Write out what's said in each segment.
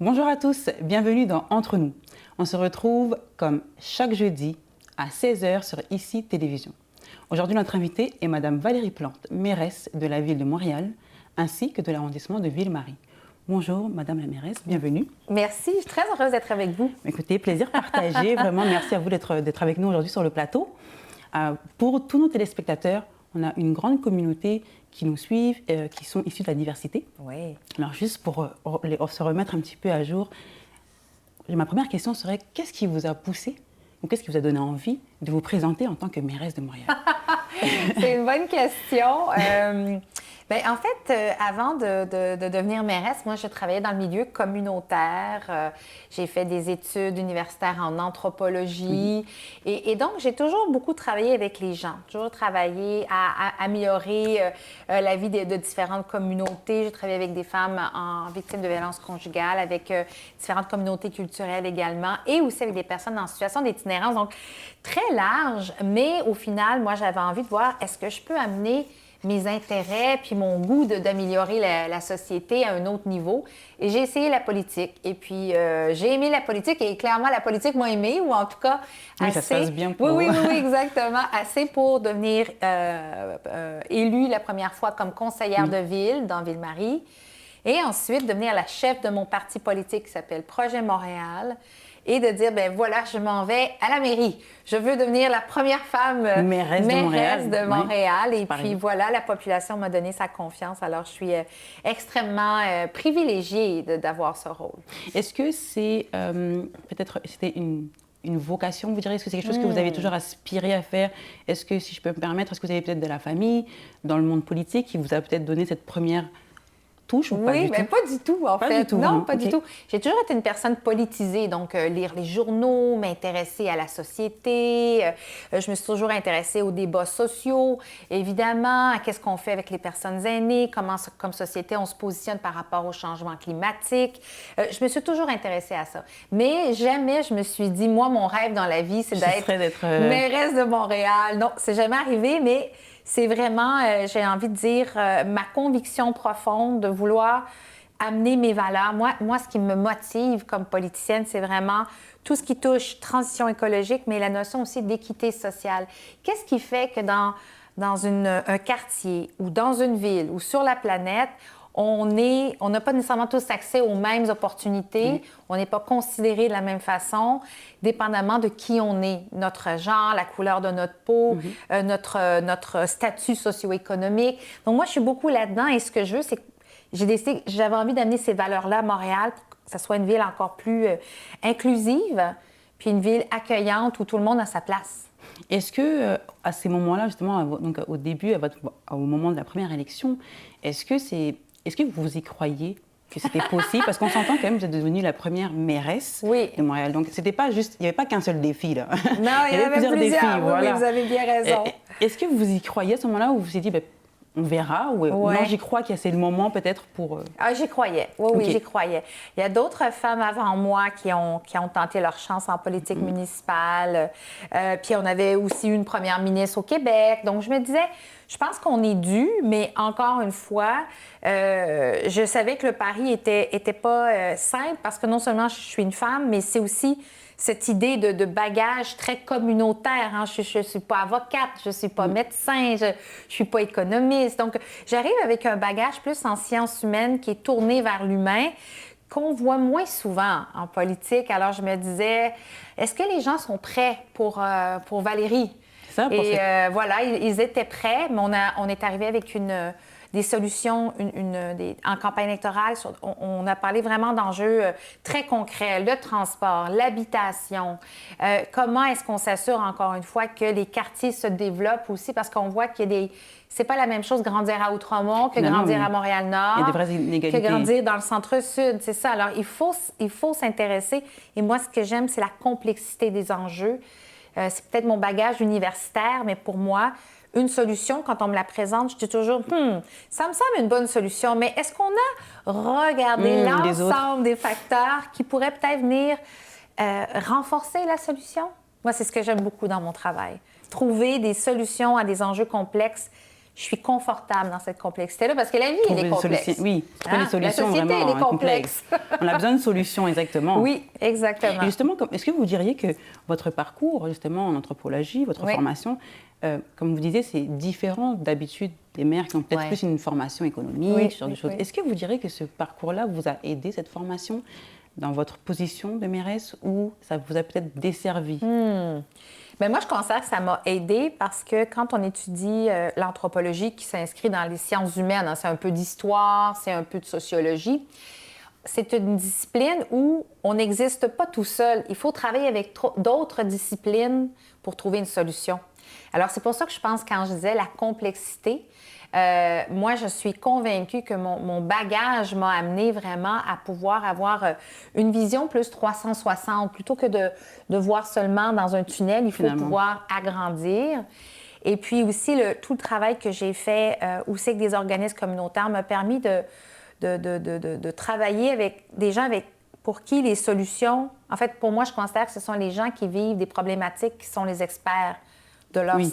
Bonjour à tous, bienvenue dans Entre nous. On se retrouve comme chaque jeudi à 16h sur ICI Télévision. Aujourd'hui, notre invitée est Madame Valérie Plante, mairesse de la ville de Montréal, ainsi que de l'arrondissement de Ville-Marie. Bonjour Madame la mairesse, bienvenue. Merci, je suis très heureuse d'être avec vous. Écoutez, plaisir partagé, vraiment merci à vous d'être avec nous aujourd'hui sur le plateau. Pour tous nos téléspectateurs, on a une grande communauté qui nous suivent, qui sont issus de la diversité. Oui. Alors juste pour se remettre un petit peu à jour, ma première question serait, qu'est-ce qui vous a poussé ou qu'est-ce qui vous a donné envie de vous présenter en tant que mairesse de Montréal? C'est une bonne question. En fait, avant de devenir mairesse, moi, je travaillais dans le milieu communautaire. J'ai fait des études universitaires en anthropologie. Et donc, j'ai toujours beaucoup travaillé avec les gens, toujours travaillé à améliorer la vie de différentes communautés. J'ai travaillé avec des femmes victimes de violences conjugales, avec différentes communautés culturelles également, et aussi avec des personnes en situation d'itinérance. Donc, très large, mais au final, moi, j'avais envie de voir, est-ce que je peux amener mes intérêts puis mon goût d'améliorer la société à un autre niveau. Et j'ai essayé la politique. Et puis, j'ai aimé la politique et clairement, la politique m'a aimée, ou en tout cas, oui, assez... ça se passe bien pour oui, exactement. Assez pour devenir élue la première fois comme conseillère de ville dans Ville-Marie. Et ensuite, devenir la chef de mon parti politique qui s'appelle Projet Montréal. Et de dire, ben voilà, je m'en vais à la mairie. Je veux devenir la première femme mairesse de Montréal. Oui, et puis voilà, la population m'a donné sa confiance. Alors, je suis extrêmement privilégiée d'avoir ce rôle. Est-ce que c'est peut-être, c'était une vocation, vous direz? Est-ce que c'est quelque chose que vous avez toujours aspiré à faire? Est-ce que, si je peux me permettre, est-ce que vous avez peut-être de la famille dans le monde politique qui vous a peut-être donné cette première touche ou pas du tout? Pas du tout, en fait. Pas du tout, non, pas du tout. J'ai toujours été une personne politisée, donc lire les journaux, m'intéresser à la société. Je me suis toujours intéressée aux débats sociaux, évidemment, à qu'est-ce qu'on fait avec les personnes aînées, comment, comme société, on se positionne par rapport au changement climatique. Je me suis toujours intéressée à ça. Mais jamais je me suis dit, moi, mon rêve dans la vie, c'est d'être mairesse de Montréal. Non, c'est jamais arrivé, mais c'est vraiment, j'ai envie de dire, ma conviction profonde de vouloir amener mes valeurs. Moi, ce qui me motive comme politicienne, c'est vraiment tout ce qui touche transition écologique, mais la notion aussi d'équité sociale. Qu'est-ce qui fait que dans un quartier ou dans une ville ou sur la planète, on n'a pas nécessairement tous accès aux mêmes opportunités, on n'est pas considéré de la même façon, dépendamment de qui on est, notre genre, la couleur de notre peau, notre statut socio-économique. Donc moi, je suis beaucoup là-dedans et ce que je veux, c'est que j'avais envie d'amener ces valeurs-là à Montréal pour que ça soit une ville encore plus inclusive, puis une ville accueillante où tout le monde a sa place. Est-ce que, à ces moments-là, justement, donc au début, au moment de la première élection, est-ce que vous y croyez que c'était possible? Parce qu'on s'entend quand même, vous êtes devenue la première mairesse de Montréal. Donc, c'était pas juste, il n'y avait pas qu'un seul défi, là. Non, il y avait plusieurs défis. Oui, voilà. Oui, vous avez bien raison. Est-ce que vous y croyez à ce moment-là où vous vous êtes dit, on verra, ou non, j'y crois que c'est le moment peut-être pour... j'y croyais. Oui, j'y croyais. Il y a d'autres femmes avant moi qui ont tenté leur chance en politique municipale. Puis on avait aussi une première ministre au Québec. Donc je me disais, je pense qu'on est dû, mais encore une fois, je savais que le pari était pas simple parce que non seulement je suis une femme, mais c'est aussi cette idée de bagage très communautaire. Hein. Je ne suis pas avocate, je ne suis pas médecin, je ne suis pas économiste. Donc, j'arrive avec un bagage plus en sciences humaines qui est tourné vers l'humain, qu'on voit moins souvent en politique. Alors, je me disais, est-ce que les gens sont prêts pour Valérie? Ça, et voilà, ils étaient prêts, mais on est arrivé avec des solutions en campagne électorale. On a parlé vraiment d'enjeux très concrets, le transport, l'habitation. Comment est-ce qu'on s'assure, encore une fois, que les quartiers se développent aussi? Parce qu'on voit qu'il y a c'est pas la même chose grandir à Outremont que grandir à Montréal-Nord. Il y a des vraies inégalités. Que grandir dans le centre-sud, c'est ça. Alors, il faut s'intéresser. Et moi, ce que j'aime, c'est la complexité des enjeux. C'est peut-être mon bagage universitaire, mais pour moi, une solution, quand on me la présente, je dis toujours, ça me semble une bonne solution, mais est-ce qu'on a regardé l'ensemble des facteurs qui pourraient peut-être venir renforcer la solution? Moi, c'est ce que j'aime beaucoup dans mon travail. Trouver des solutions à des enjeux complexes je suis confortable dans cette complexité-là parce que la vie, elle est complexe. Oui, trouver des solutions la société, vraiment elle est complexe. On a besoin de solutions, exactement. Oui, exactement. Et justement, est-ce que vous diriez que votre parcours, justement, en anthropologie, votre formation, comme vous disiez, c'est différent d'habitude des mères qui ont peut-être plus une formation économique, ce genre de choses. Est-ce que vous diriez que ce parcours-là vous a aidé, cette formation, dans votre position de mairesse, ou ça vous a peut-être desservi? Bien, moi, je considère que ça m'a aidée parce que quand on étudie l'anthropologie qui s'inscrit dans les sciences humaines, c'est un peu d'histoire, c'est un peu de sociologie, c'est une discipline où on n'existe pas tout seul. Il faut travailler avec d'autres disciplines pour trouver une solution. Alors, c'est pour ça que je pense, quand je disais la complexité, moi, je suis convaincue que mon bagage m'a amené vraiment à pouvoir avoir une vision plus 360. Plutôt que de voir seulement dans un tunnel, il faut pouvoir agrandir. Et puis aussi, tout le travail que j'ai fait aussi avec des organismes communautaires m'a permis de travailler avec des gens pour qui les solutions... En fait, pour moi, je considère que ce sont les gens qui vivent des problématiques qui sont les experts de leur... Oui,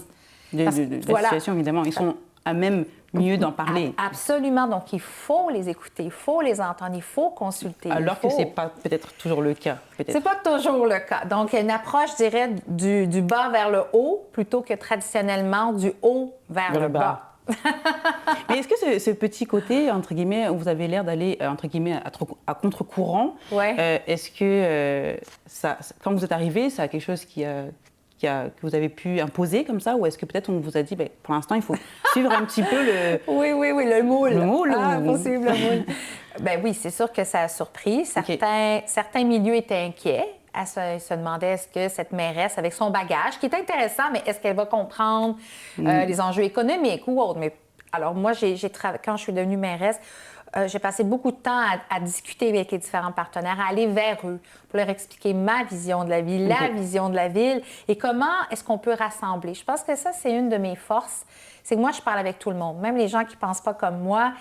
de la situation, évidemment. Ils sont à même mieux d'en parler. Absolument. Donc, il faut les écouter, il faut les entendre, il faut consulter. Alors que ce n'est pas peut-être toujours le cas. C'est pas toujours le cas. Donc, une approche, je dirais, du bas vers le haut plutôt que traditionnellement du haut vers le bas. Mais est-ce que ce petit côté, entre guillemets, où vous avez l'air d'aller, entre guillemets, à contre-courant, est-ce que quand vous êtes arrivé, c'est quelque chose que vous avez pu imposer comme ça, ou est-ce que peut-être on vous a dit, pour l'instant, il faut suivre un petit peu le... Oui, le moule. Le moule. Possible, le moule. Oui, c'est sûr que ça a surpris. Certains milieux étaient inquiets. Elle se demandait est-ce que cette mairesse, avec son bagage, qui est intéressant, mais est-ce qu'elle va comprendre les enjeux économiques ou autres? Mais, alors, moi, quand je suis devenue mairesse, j'ai passé beaucoup de temps à discuter avec les différents partenaires, à aller vers eux pour leur expliquer ma vision de la ville, la vision de la ville et comment est-ce qu'on peut rassembler. Je pense que ça, c'est une de mes forces. C'est que moi, je parle avec tout le monde, même les gens qui ne pensent pas comme moi.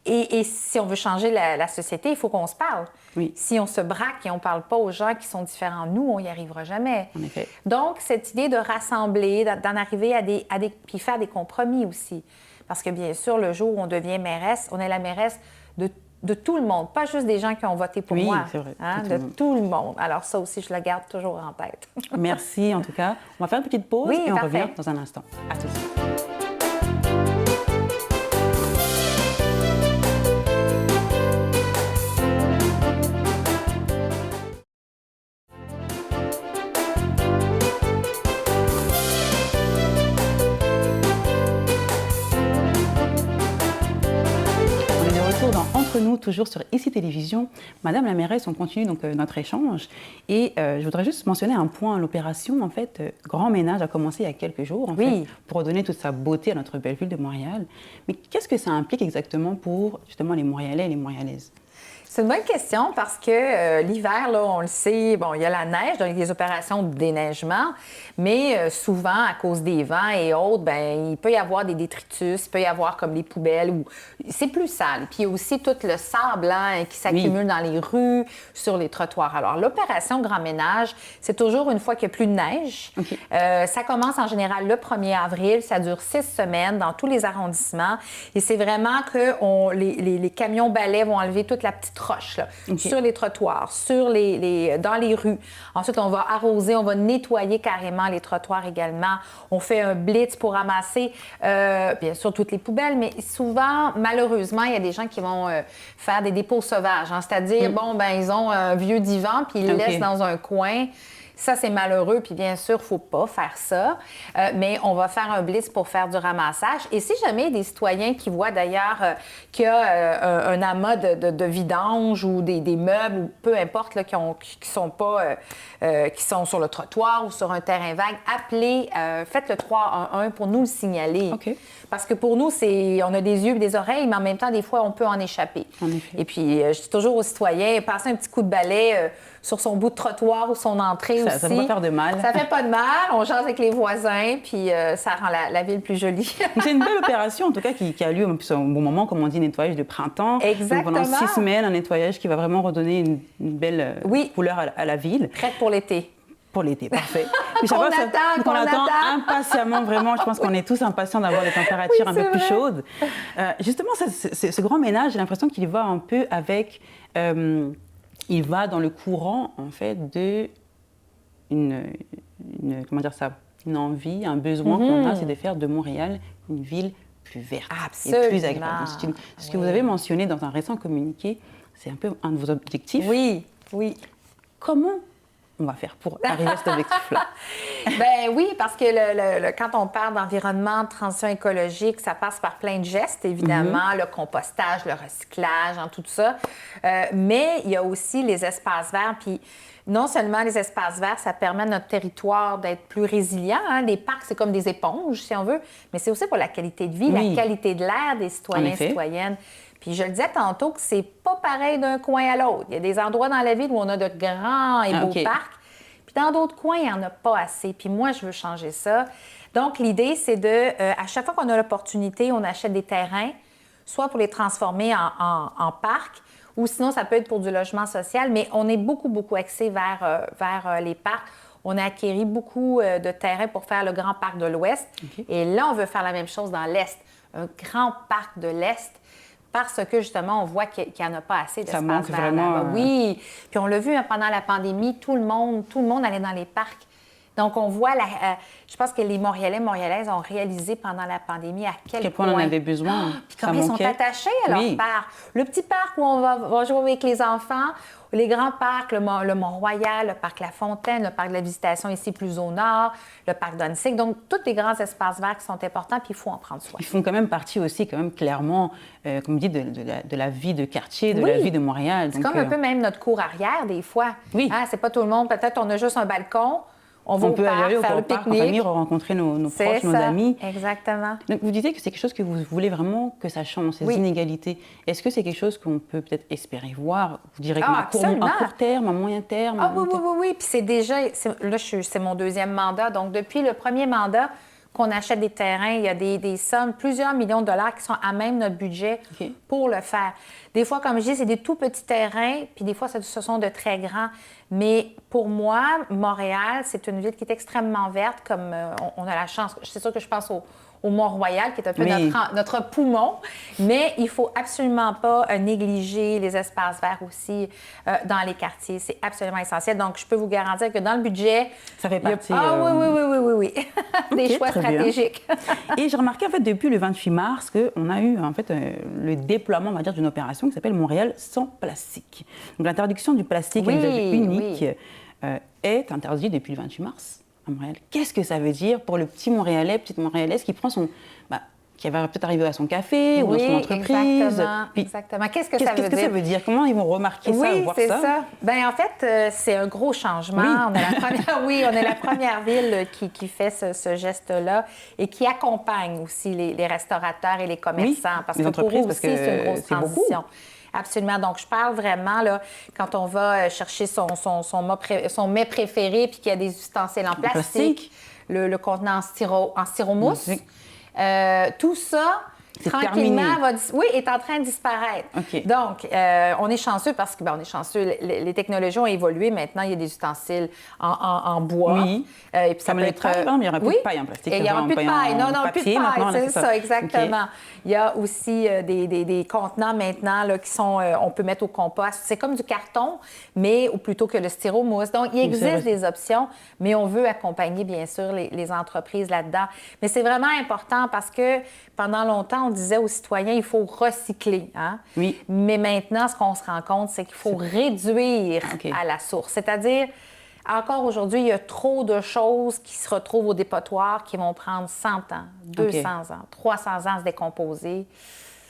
Et si on veut changer la société, il faut qu'on se parle. Oui. Si on se braque et on ne parle pas aux gens qui sont différents de nous, on n'y arrivera jamais. En effet. Donc, cette idée de rassembler, d'en arriver puis faire des compromis aussi. Parce que, bien sûr, le jour où on devient mairesse, on est la mairesse de tout le monde, pas juste des gens qui ont voté pour moi. C'est vrai. De tout le monde. Alors ça aussi, je le garde toujours en tête. Merci, en tout cas. On va faire une petite pause et on revient dans un instant. À tout de suite. Entre nous, toujours sur ICI Télévision. Madame la mairesse, on continue donc notre échange. Et je voudrais juste mentionner un point. L'opération, en fait, Grand Ménage a commencé il y a quelques jours, en fait, pour redonner toute sa beauté à notre belle ville de Montréal. Mais qu'est-ce que ça implique exactement pour, justement, les Montréalais et les Montréalaises? C'est une bonne question parce que l'hiver, là, on le sait, il y a la neige, donc des opérations de déneigement, mais souvent, à cause des vents et autres, il peut y avoir des détritus, il peut y avoir comme les poubelles, ou c'est plus sale. Puis il y a aussi tout le sable qui s'accumule dans les rues, sur les trottoirs. Alors, l'opération Grand Ménage, c'est toujours une fois qu'il n'y a plus de neige. Ça commence en général le 1er avril, ça dure 6 semaines dans tous les arrondissements, et c'est vraiment que les camions balais vont enlever toute la petite roche là, sur les trottoirs, dans les rues. Ensuite, on va arroser, on va nettoyer carrément les trottoirs également. On fait un blitz pour ramasser, bien sûr, toutes les poubelles, mais souvent, malheureusement, il y a des gens qui vont faire des dépôts sauvages. C'est-à-dire, ils ont un vieux divan, puis ils le laissent dans un coin. Ça, c'est malheureux, puis bien sûr, il ne faut pas faire ça. Mais on va faire un blitz pour faire du ramassage. Et si jamais il y a des citoyens qui voient d'ailleurs qu'il y a un amas de vidange ou des meubles, ou peu importe, là, qui sont sur le trottoir ou sur un terrain vague, appelez, faites le 311 pour nous le signaler. Parce que pour nous, on a des yeux et des oreilles, mais en même temps, des fois, on peut en échapper. Et puis, je dis toujours aux citoyens, passez un petit coup de balai sur son bout de trottoir ou son entrée aussi. Ça ne va pas faire de mal. Ça ne fait pas de mal. On jase avec les voisins, puis ça rend la ville plus jolie. C'est une belle opération, en tout cas, qui a lieu au bon moment, comme on dit, nettoyage de printemps. Exactement. Donc, pendant 6 semaines, un nettoyage qui va vraiment redonner une belle couleur à la ville. Prête pour l'été. Pour l'été, parfait. Oui, ça qu'on va, ça- attend, donc qu'on on attend attend. impatiemment, vraiment. Je pense qu'on est tous impatients d'avoir des températures Oui, un peu c'est plus vrai. chaudes. Justement, ce grand ménage, j'ai l'impression qu'il va un peu avec... il va dans le courant, en fait, de... comment dire ça? Une envie, un besoin qu'on a, c'est de faire de Montréal une ville plus verte et plus agréable. Absolument. Donc, ce que vous Oui. avez mentionné dans un récent communiqué, c'est un peu un de vos objectifs. Oui, oui. Comment on va faire pour arriver à cet objectif-là? Ben oui, parce que quand on parle d'environnement, de transition écologique, ça passe par plein de gestes, évidemment, le compostage, le recyclage, tout ça. Mais il y a aussi les espaces verts. Puis non seulement les espaces verts, ça permet à notre territoire d'être plus résilient. Hein. Les parcs, c'est comme des éponges, si on veut, mais c'est aussi pour la qualité de vie, Oui. la qualité de l'air des En citoyens et effet. citoyennes. Puis je le disais tantôt que c'est pas pareil d'un coin à l'autre. Il y a des endroits dans la ville où on a de grands et beaux OK. parcs. Puis dans d'autres coins, il n'y en a pas assez. Puis moi, je veux changer ça. Donc, l'idée, c'est à chaque fois qu'on a l'opportunité, on achète des terrains, soit pour les transformer en parcs, ou sinon, ça peut être pour du logement social, mais on est beaucoup, beaucoup axé vers les parcs. On a acquis beaucoup de terrains pour faire le Grand Parc de l'Ouest. OK. Et là, on veut faire la même chose dans l'Est, un grand parc de l'Est, parce que, justement, on voit qu'il n'y en a pas assez Ça d'espace manque vert vraiment, là-bas. Oui, puis on l'a vu pendant la pandémie, tout le monde allait dans les parcs. Donc, on voit, je pense que les Montréalais, Montréalaises ont réalisé pendant la pandémie à quel point on en avait besoin. Puis Ça combien ils sont manquait. attachés à leur Oui. parc. Le petit parc où on va jouer avec les enfants, les grands parcs, le Mont-Royal, le parc La Fontaine, le parc de la Visitation ici plus au nord, le parc d'Onsic. Donc, tous les grands espaces verts qui sont importants, puis il faut en prendre soin. Ils font quand même partie aussi, quand même, clairement, comme vous dites, de la vie de quartier, de Oui. la vie de Montréal. C'est Donc, comme un peu même notre cour arrière, des fois. Oui. Hein, c'est pas tout le monde. Peut-être on a juste un balcon, on va on au peut parc, aller faire au le parc en pique-nique. famille, rencontrer nos C'est proches, nos ça. amis. Exactement. Donc, vous disiez que c'est quelque chose que vous voulez vraiment que ça change, ces Oui. inégalités. Est-ce que c'est quelque chose qu'on peut peut-être espérer voir? Vous direz Ah, à absolument. court terme, à moyen terme? Ah à long oui, oui, terme? oui, oui. Puis c'est déjà, là, c'est mon deuxième mandat. Donc, depuis le premier mandat qu'on achète des terrains, il y a des sommes, plusieurs millions de dollars qui sont à même notre budget OK. pour le faire. Des fois, comme je dis, c'est des tout petits terrains, puis des fois, ce sont de très grands. Mais pour moi, Montréal, c'est une ville qui est extrêmement verte, comme on a la chance. C'est sûr que je pense au Mont-Royal, qui est un peu Oui. notre poumon, mais il ne faut absolument pas négliger les espaces verts aussi dans les quartiers. C'est absolument essentiel. Donc, je peux vous garantir que dans le budget... Ça fait il y a- partie, Ah oui. Des OK, choix très bien. stratégiques. Et j'ai remarqué, en fait, depuis le 28 mars, qu'on a eu, en fait, le déploiement, on va dire, d'une opération qui s'appelle Montréal sans plastique. Donc, l'interdiction du plastique à Oui, usage unique oui. est interdite depuis le 28 mars à Montréal. Qu'est-ce que ça veut dire pour le petit Montréalais, petite Montréalaise qui prend qui va peut-être arriver à son café ou à son entreprise? Exactement. Puis, Exactement. Qu'est-ce que qu'est-ce que ça veut dire? Comment ils vont remarquer ça, Oui, voir c'est ça? ça. Bien, en fait, c'est un gros changement. Oui. On est la première, oui, on est la première ville qui fait ce geste-là et qui accompagne aussi les restaurateurs et les commerçants. Parce les que pour eux entreprises, parce aussi, que c'est une grosse c'est beaucoup. transition. Absolument. Donc, je parle vraiment, là, quand on va chercher son mets préféré puis qu'il y a des ustensiles en plastique, le contenant en styromousse, Oui. tout ça... C'est tranquillement, terminé. est en train de disparaître. OK. Donc, on est chanceux parce que, on est chanceux. Les technologies ont évolué. Maintenant, il y a des ustensiles en bois. Oui. Et puis ça Comme peut les être. pailles, il y aura plus oui. de paille en plastique. Et il n'y ça aura va plus de en paille. Non, papier plus de paille. maintenant, là, C'est ça, exactement. OK. Il y a aussi des contenants maintenant là, qui sont. On peut mettre au compost. C'est comme du carton, mais ou plutôt que le styromousse. Donc, il existe des options, mais on veut accompagner, bien sûr, les entreprises là-dedans. Mais c'est vraiment important parce que pendant longtemps, on disait aux citoyens, il faut recycler. Hein? Oui. Mais maintenant, ce qu'on se rend compte, c'est qu'il faut réduire OK. à la source. C'est-à-dire, encore aujourd'hui, il y a trop de choses qui se retrouvent au dépotoir qui vont prendre 100 ans, 200 ans, 300 ans à se décomposer.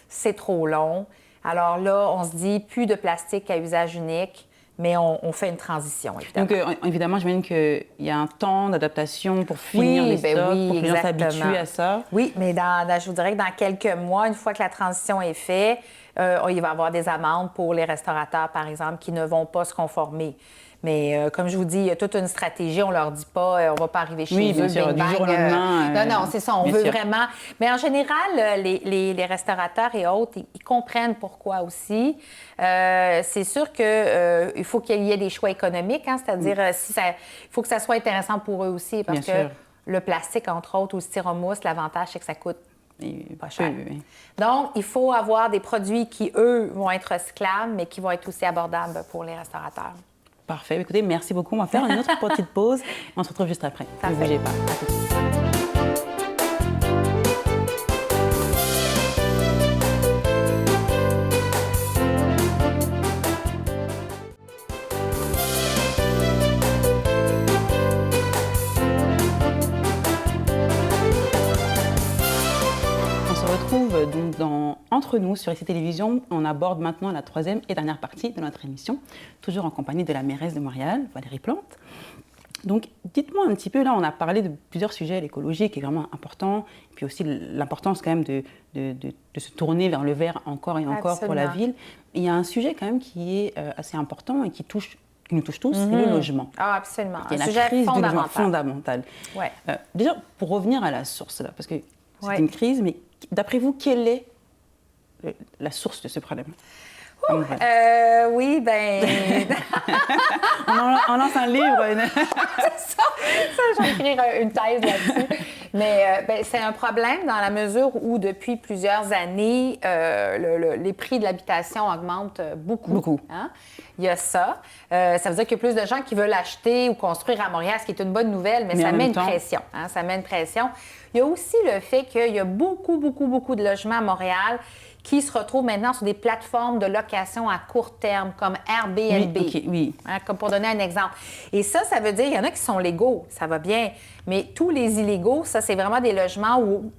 C'est trop long. Alors là, on se dit, plus de plastique à usage unique, mais on fait une transition, évidemment. Donc, évidemment, j'imagine qu'il y a un temps d'adaptation pour finir les stocks, pour que les gens s'habituent à ça. Oui, mais je vous dirais que dans quelques mois, une fois que la transition est faite, il va y avoir des amendes pour les restaurateurs, par exemple, qui ne vont pas se conformer. Mais comme je vous dis, il y a toute une stratégie. On leur dit pas, on va pas arriver chez eux, bien sûr, bing, du jour au bang, lendemain. non, c'est ça. On veut vraiment. Mais en général, les restaurateurs et autres, ils comprennent pourquoi aussi. C'est sûr que il faut qu'il y ait des choix économiques, hein, c'est-à-dire il faut que ça soit intéressant pour eux aussi, parce que le plastique, entre autres, ou le styromousse, l'avantage, c'est que ça coûte pas cher. Oui. Donc, il faut avoir des produits qui, eux, vont être recyclables, mais qui vont être aussi abordables pour les restaurateurs. Parfait. Écoutez, merci beaucoup. On va faire une autre petite pause. On se retrouve juste après. Ne bougez pas. On se retrouve donc Entre nous sur ICI Télévision. On aborde maintenant la troisième et dernière partie de notre émission, toujours en compagnie de la mairesse de Montréal, Valérie Plante. Donc, dites-moi un petit peu, là, on a parlé de plusieurs sujets, l'écologie qui est vraiment important, et puis aussi l'importance quand même de se tourner vers le vert encore et encore pour la ville. Et il y a un sujet quand même qui est assez important et qui nous touche tous, c'est le logement. Ah, absolument. C'est la crise du logement fondamentale. Ouais. Déjà, pour revenir à la source, là, parce que c'est une crise, mais d'après vous, quelle est la source de ce problème? Oui, ben... on lance un livre. ça, je vais écrire une thèse là-dessus. Mais c'est un problème dans la mesure où, depuis plusieurs années, les prix de l'habitation augmentent beaucoup. Hein? Il y a ça. Ça veut dire qu'il y a plus de gens qui veulent acheter ou construire à Montréal, ce qui est une bonne nouvelle, mais ça met une pression. Hein? Ça met une pression. Il y a aussi le fait qu'il y a beaucoup de logements à Montréal qui se retrouvent maintenant sur des plateformes de location à court terme, comme Airbnb. Oui. Hein, comme pour donner un exemple. Et ça veut dire, il y en a qui sont légaux, ça va bien, mais tous les illégaux, ça, c'est vraiment des logements où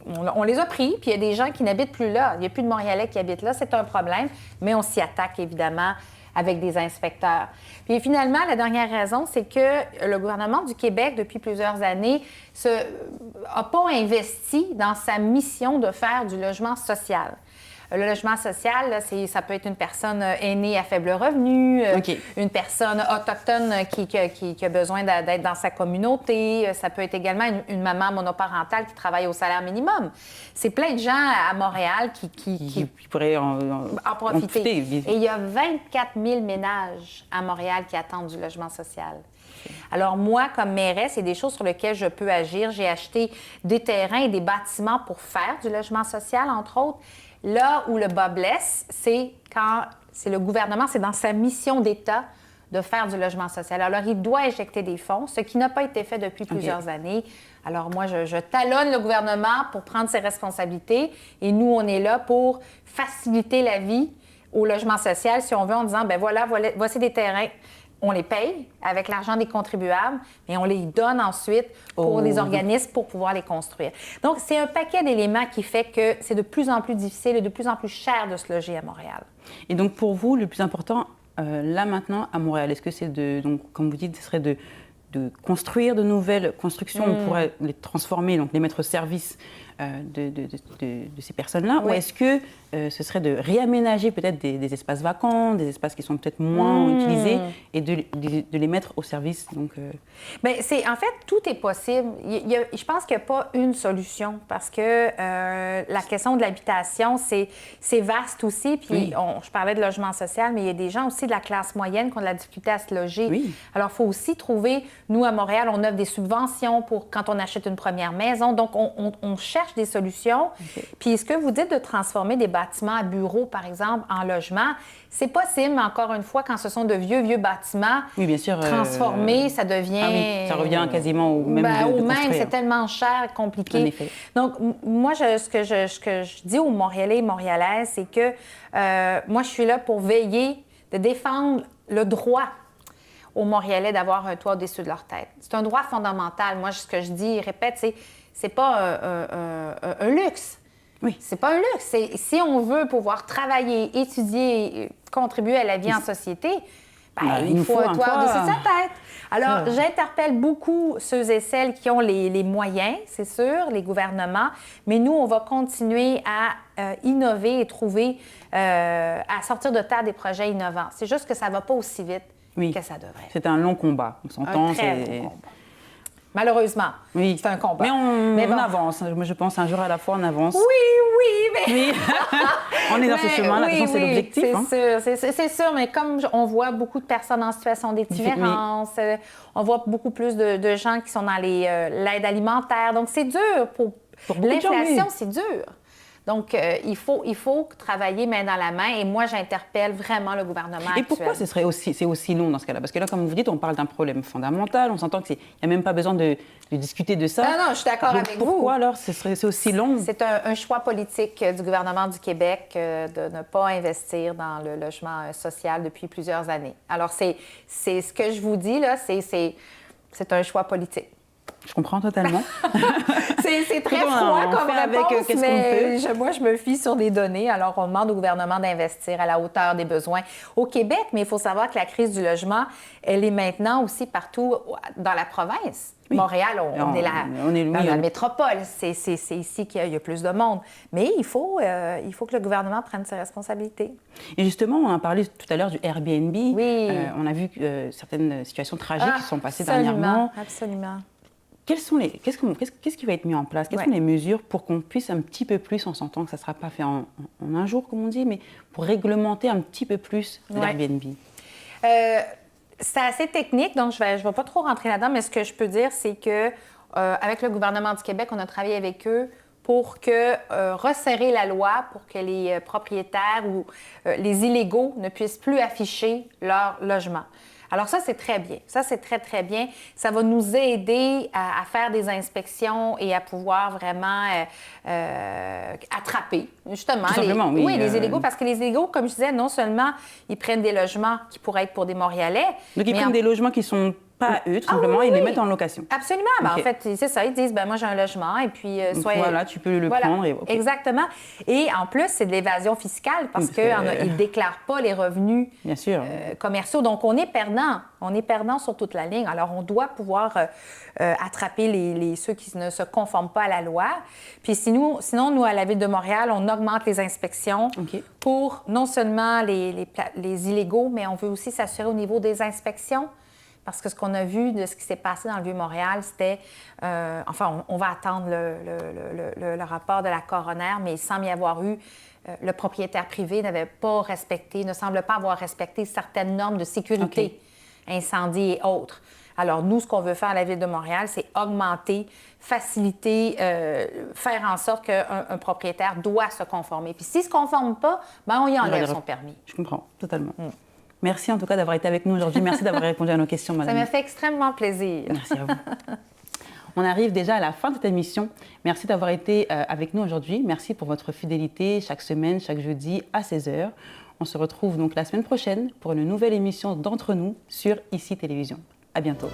on les a pris, puis il y a des gens qui n'habitent plus là. Il n'y a plus de Montréalais qui habitent là, c'est un problème, mais on s'y attaque, évidemment, avec des inspecteurs. Puis finalement, la dernière raison, c'est que le gouvernement du Québec, depuis plusieurs années, n'a pas investi dans sa mission de faire du logement social. Le logement social, là, ça peut être une personne aînée à faible revenu, une personne autochtone qui a besoin d'être dans sa communauté. Ça peut être également une maman monoparentale qui travaille au salaire minimum. C'est plein de gens à Montréal qui pourraient en profiter. Et il y a 24 000 ménages à Montréal qui attendent du logement social. Alors moi, comme mairesse, il y a des choses sur lesquelles je peux agir. J'ai acheté des terrains et des bâtiments pour faire du logement social, entre autres. Là où le bas blesse, c'est quand c'est le gouvernement, c'est dans sa mission d'État de faire du logement social. Alors, il doit injecter des fonds, ce qui n'a pas été fait depuis plusieurs années. Alors, moi, je talonne le gouvernement pour prendre ses responsabilités et nous, on est là pour faciliter la vie au logement social, si on veut, en disant, ben voilà, voici des terrains. On les paye avec l'argent des contribuables, mais on les donne ensuite pour les organismes pour pouvoir les construire. Donc, c'est un paquet d'éléments qui fait que c'est de plus en plus difficile et de plus en plus cher de se loger à Montréal. Et donc, pour vous, le plus important, là maintenant, à Montréal, est-ce que c'est donc, comme vous dites, ce serait de construire de nouvelles constructions, on pourrait les transformer, donc les mettre au service de ces personnes-là, ou est-ce que ce serait de réaménager peut-être des espaces vacants, des espaces qui sont peut-être moins utilisés, et de les mettre au service? Donc, Bien, en fait, tout est possible. Je pense qu'il n'y a pas une solution parce que la question de l'habitation, c'est vaste aussi. Puis je parlais de logement social, mais il y a des gens aussi de la classe moyenne qui ont de la difficulté à se loger. Oui. Alors, il faut aussi trouver, nous, à Montréal, on offre des subventions pour quand on achète une première maison. Donc, on cherche des solutions. Puis, ce que vous dites de transformer des bâtiments à bureaux, par exemple, en logement, c'est possible, mais encore une fois, quand ce sont de vieux bâtiments, bien sûr, transformés, ça devient... ça revient quasiment au même au même, c'est tellement cher, compliqué. En effet. Donc, moi, ce que je dis aux Montréalais et Montréalaises, c'est que moi, je suis là pour veiller, de défendre le droit aux Montréalais d'avoir un toit au-dessus de leur tête. C'est un droit fondamental. Moi, ce que je dis, répète, c'est pas un luxe. Oui. C'est pas un luxe. Si on veut pouvoir travailler, étudier, contribuer à la vie en société, il faut un toit au-dessus de sa tête. Alors, j'interpelle beaucoup ceux et celles qui ont les moyens, c'est sûr, les gouvernements, mais nous, on va continuer à innover et trouver, à sortir de terre des projets innovants. C'est juste que ça ne va pas aussi vite que ça devrait. C'est un long combat, on s'entend. Un très long combat. Malheureusement, oui. c'est un combat. Mais on avance. Moi, je pense un jour à la fois, on avance. Oui, mais... Oui. On est dans ce chemin-là, c'est l'objectif. C'est sûr, mais comme on voit beaucoup de personnes en situation d'itinérance, on voit beaucoup plus de gens qui sont dans l'aide alimentaire. Donc, c'est dur. Pour l'inflation, c'est dur. Donc, il faut travailler main dans la main. Et moi, j'interpelle vraiment le gouvernement actuel. Et pourquoi c'est aussi long dans ce cas-là? Parce que là, comme vous dites, on parle d'un problème fondamental. On s'entend qu'il n'y a même pas besoin de discuter de ça. Non, je suis d'accord avec vous. Pourquoi alors c'est aussi long? C'est un choix politique du gouvernement du Québec de ne pas investir dans le logement social depuis plusieurs années. Alors, c'est ce que je vous dis, là, c'est un choix politique. Je comprends totalement. c'est très froid comme réponse, mais moi, je me fie sur des données. Alors, on demande au gouvernement d'investir à la hauteur des besoins au Québec, mais il faut savoir que la crise du logement, elle est maintenant aussi partout dans la province. Oui. Montréal, on est dans la métropole. C'est ici qu'il y a plus de monde. Mais il faut que le gouvernement prenne ses responsabilités. Et justement, on a parlé tout à l'heure du Airbnb. Oui. On a vu certaines situations tragiques qui sont passées dernièrement. Absolument. Qu'est-ce qui va être mis en place? Quelles sont les mesures pour qu'on puisse un petit peu plus, on s'entend que ça ne sera pas fait en un jour, comme on dit, mais pour réglementer un petit peu plus l'Airbnb? C'est assez technique, donc je vais pas trop rentrer là-dedans, mais ce que je peux dire, c'est que avec le gouvernement du Québec, on a travaillé avec eux pour resserrer la loi pour que les propriétaires ou les illégaux ne puissent plus afficher leur logement. Alors ça, c'est très bien. Ça, c'est très, très bien. Ça va nous aider à faire des inspections et à pouvoir vraiment attraper, justement, les illégaux. Parce que les illégaux, comme je disais, non seulement ils prennent des logements qui pourraient être pour des Montréalais. Donc, ils prennent des logements qui sont pas eux, tout simplement, ils les mettent en location. Absolument. Ben, en fait, c'est ça. Ils disent, moi, j'ai un logement et puis... Voilà, tu peux le prendre. Exactement. Et en plus, c'est de l'évasion fiscale parce qu'ils ne déclarent pas les revenus commerciaux. Donc, on est perdant. On est perdant sur toute la ligne. Alors, on doit pouvoir attraper ceux qui ne se conforment pas à la loi. Puis sinon, nous, à la Ville de Montréal, on augmente les inspections pour non seulement les illégaux, mais on veut aussi s'assurer au niveau des inspections. Parce que ce qu'on a vu de ce qui s'est passé dans le Vieux-Montréal, c'était... on va attendre le rapport de la coroner, mais il semble y avoir eu... le propriétaire privé ne semble pas avoir respecté certaines normes de sécurité, incendie et autres. Alors, nous, ce qu'on veut faire à la Ville de Montréal, c'est augmenter, faciliter, faire en sorte qu'un propriétaire doit se conformer. Puis s'il ne se conforme pas, on y enlève son permis. Je comprends, totalement. Merci en tout cas d'avoir été avec nous aujourd'hui. Merci d'avoir répondu à nos questions, madame. Ça m'a fait extrêmement plaisir. Merci à vous. On arrive déjà à la fin de cette émission. Merci d'avoir été avec nous aujourd'hui. Merci pour votre fidélité chaque semaine, chaque jeudi à 16h. On se retrouve donc la semaine prochaine pour une nouvelle émission d'Entre nous sur ICI Télévision. À bientôt.